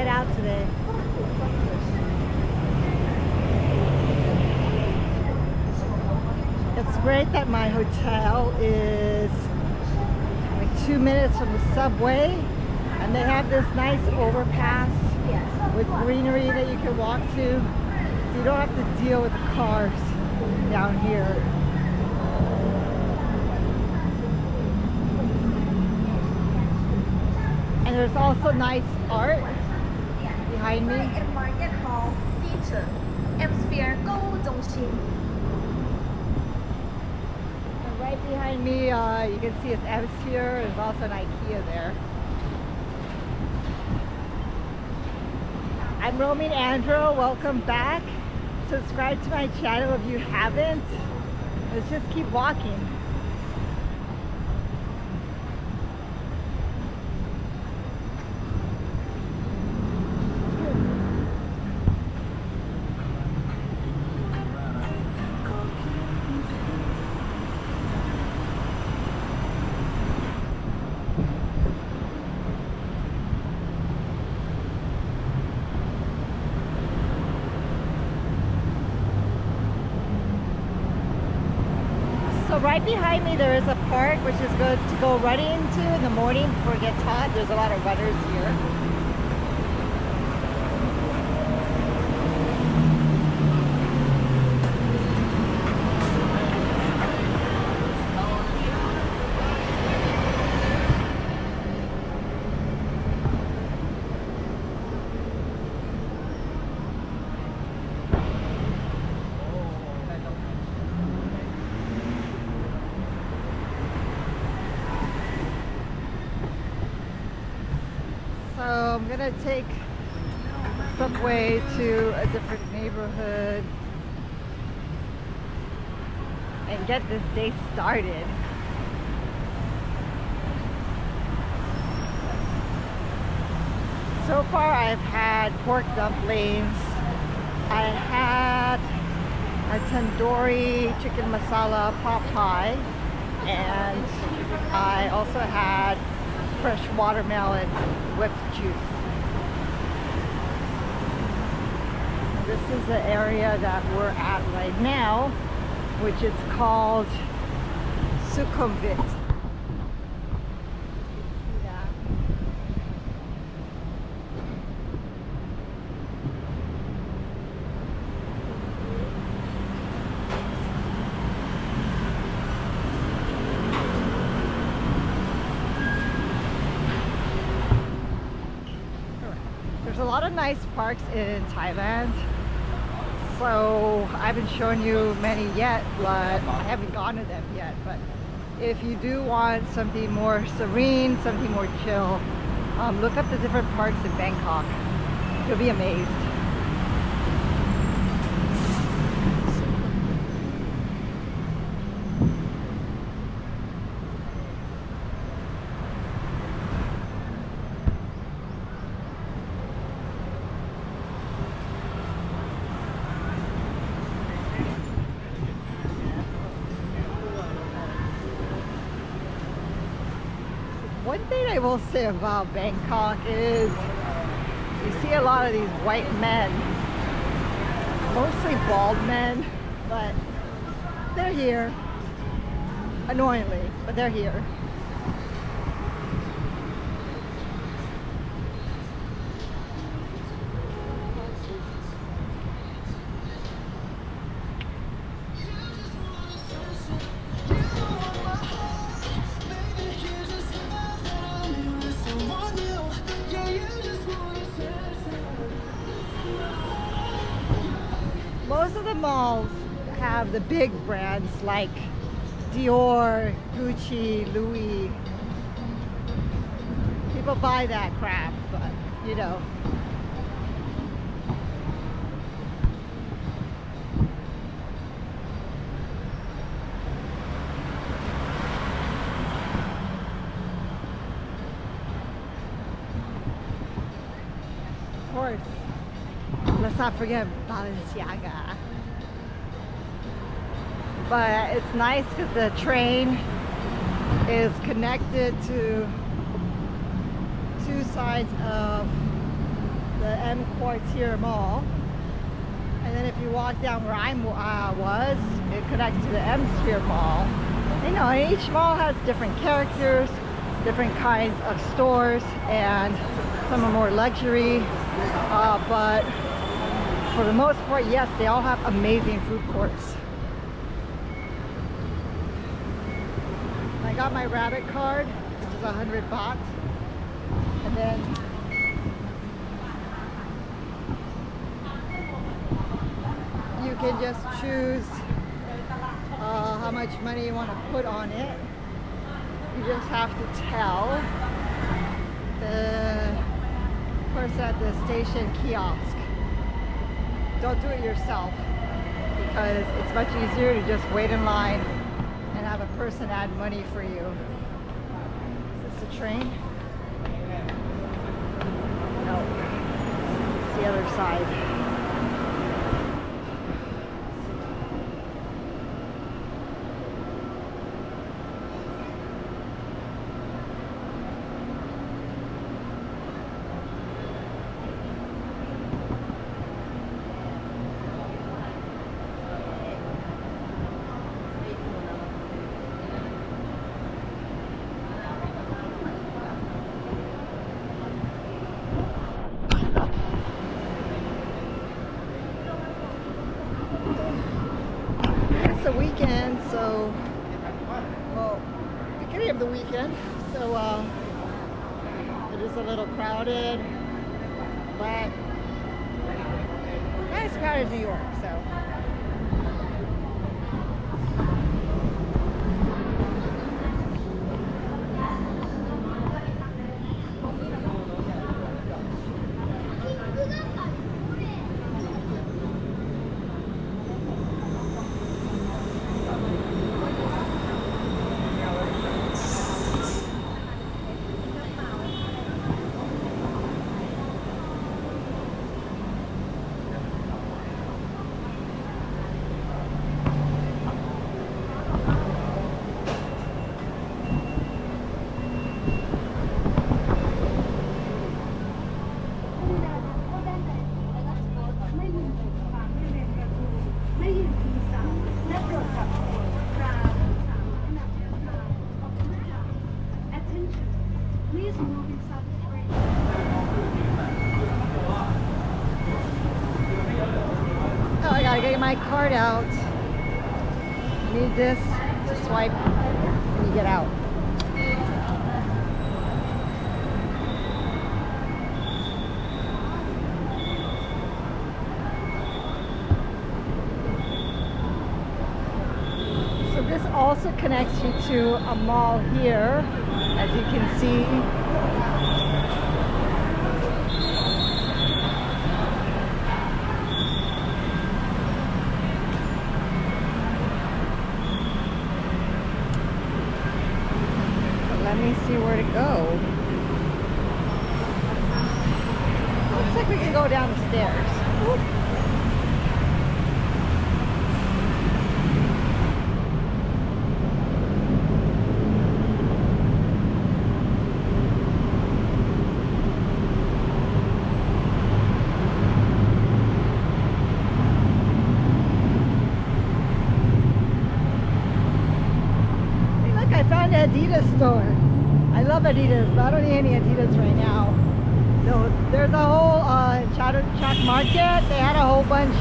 head out today. It's great that my hotel is like 2 minutes from the subway, and they have this nice overpass with greenery that you can walk to, so you don't have to deal with the cars down here. And there's also nice art behind me. And right behind me, you can see it's Amphisphere. There's also an IKEA there. I'm RoamingAndro. Welcome back. Subscribe to my channel if you haven't. Let's just keep walking. So right behind me there is a park which is good to go running into in the morning before it gets hot. There's a lot of runners here. So I'm gonna take subway to a different neighborhood and get this day started. So far I've had pork dumplings, I had a tandoori chicken masala pot pie, and I also had fresh watermelon whipped juice. This is the area that we're at right now, which is called Sukhumvit. There's a lot of nice parks in Thailand, so I haven't shown you many yet, but I haven't gone to them yet. But if you do want something more serene, something more chill, look up the different parks in Bangkok. You'll be amazed. One thing I will say about Bangkok is you see a lot of these white men, mostly bald men, but they're here, annoyingly, but they're here. Most of the malls have the big brands like Dior, Gucci, Louis. People buy that crap, but you know. Of course. Let's not forget Balenciaga. But it's nice because the train is connected to two sides of the M Quartier Mall. And then if you walk down where I was, it connects to the M Sphere Mall. You know, and each mall has different characters, different kinds of stores, and some are more luxury. But for the most part, yes, they all have amazing food courts. I got my rabbit card, which is 100 baht. And then you can just choose how much money you want to put on it. You just have to tell the person at the station kiosk. Don't do it yourself, because it's much easier to just wait in line and have a person add money for you. Is this a train? No, it's the other side. It's the weekend, so, well, beginning of the weekend, so it is a little crowded, but not as crowded as New York, so. Get my card out. You need this to swipe when you get out. So this also connects you to a mall here, as you can see. Let me see where to go. Looks like we can go down the stairs. Oop. Hey, look, I found an Adidas store. I love Adidas, but I don't need any Adidas right now. So there's a whole Chak market. They had a whole bunch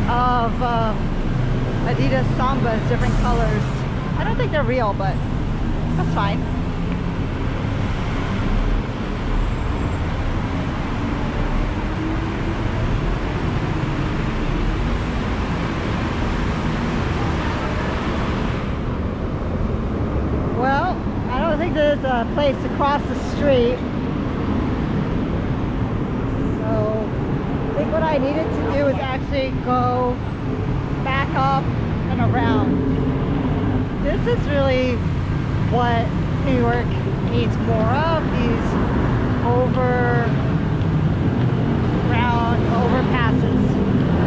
of Adidas Sambas, different colors. I don't think they're real, but that's fine. Well, I don't think there's a place across the street. So I think what I needed to do is actually go back up and around. This is really what New York needs more of, these overpasses,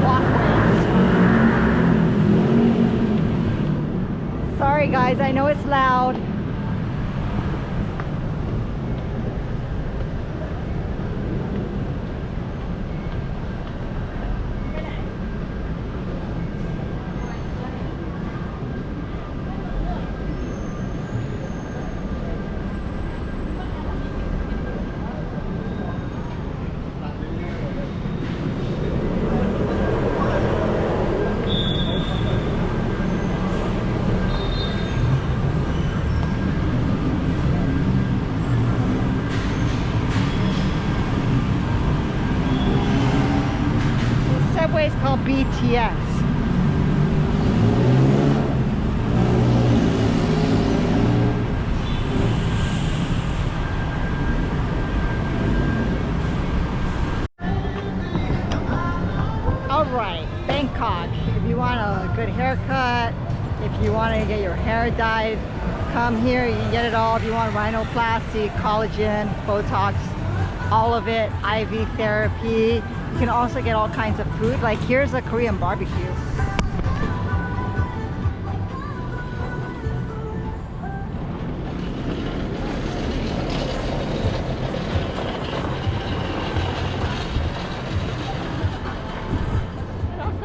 walkways. Sorry guys, I know it's loud. called BTS. Alright, Bangkok. If you want a good haircut, if you want to get your hair dyed, come here. You can get it all. If you want rhinoplasty, collagen, Botox, all of it, IV therapy. You can also get all kinds of food. Like here's a Korean barbecue.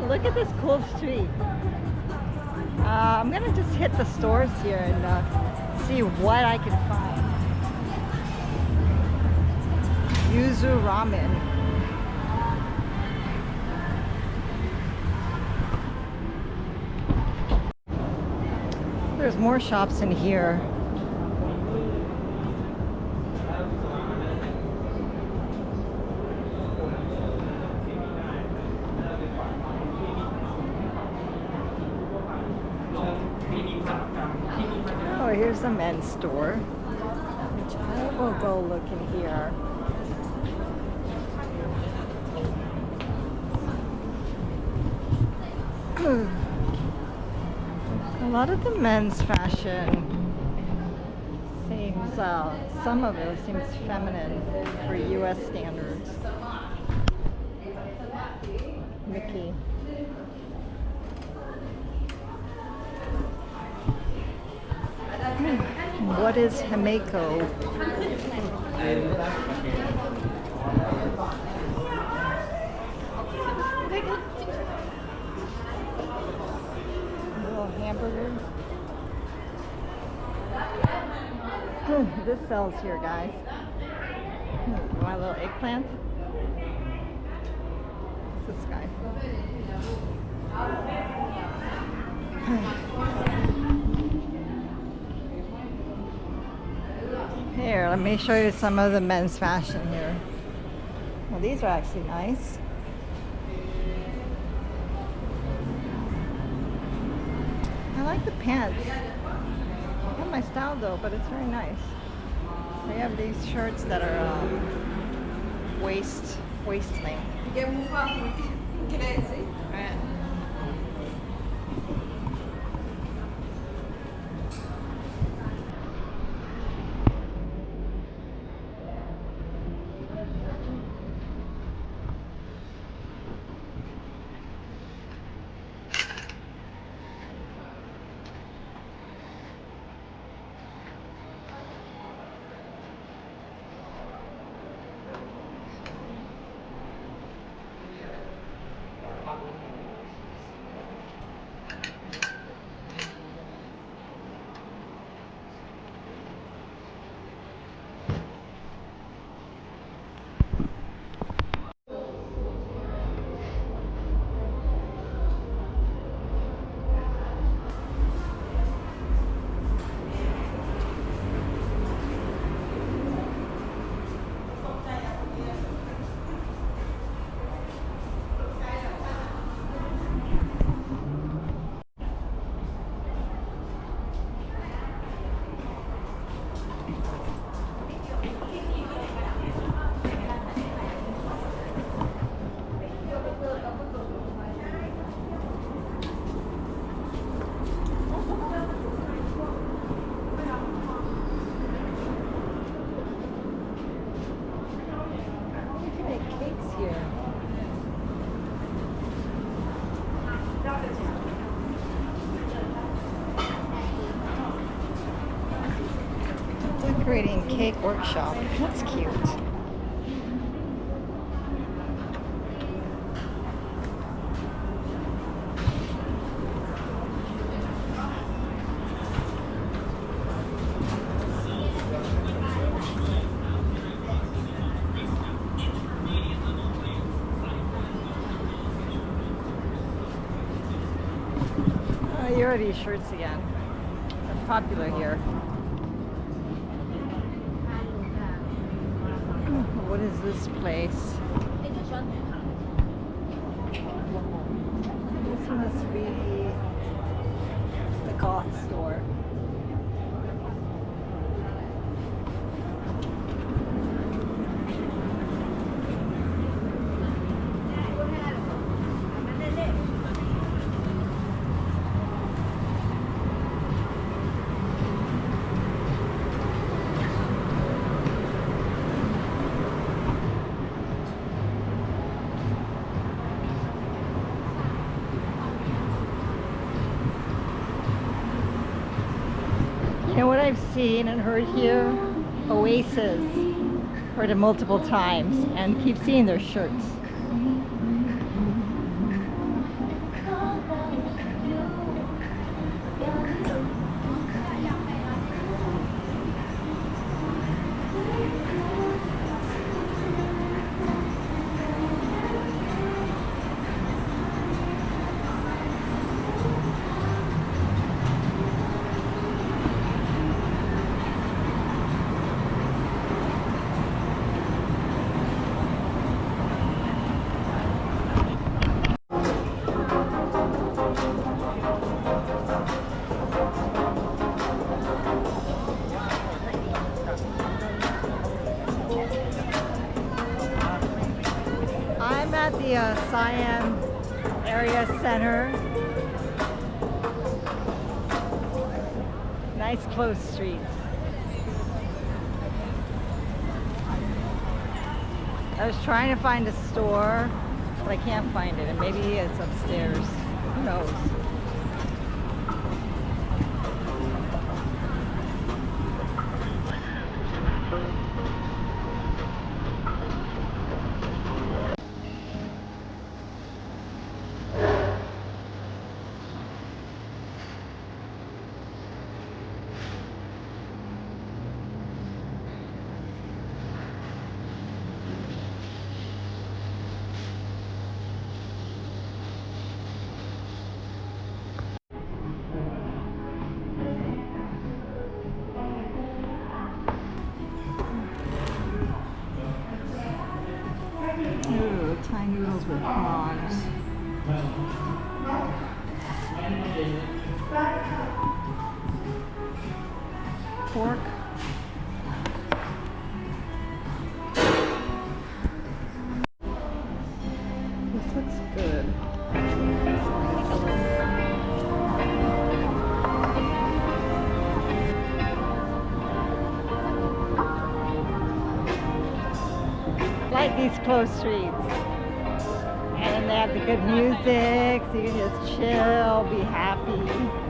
Look at this cool street. I'm gonna just hit the stores here and see what I can find. Yuzu ramen. There's more shops in here. Oh, here's the men's store, which I will go look in here. A lot of the men's fashion seems, some of it seems feminine for US standards. Mickey. What is Himeko? Little hamburger. This sells here, guys. You want a little eggplant? What's this guy? Here, let me show you some of the men's fashion here. Well, these are actually nice. I like the pants. Not my style though, but it's very nice. They have these shirts that are waist length. Decorating cake workshop. That's cute. You already shirts again. They're popular here. What is this place? must be the goth store. You know what I've seen and heard here? Oasis. Heard it multiple times and keep seeing their shirts. I'm at the Siam area center. Nice closed streets. I was trying to find a store, but I can't find it, and maybe it's upstairs. Who knows? Ooh, Thai noodles with prawns. Pork. This looks good. Like these closed streets. And then they have the good music, so you can just chill, be happy.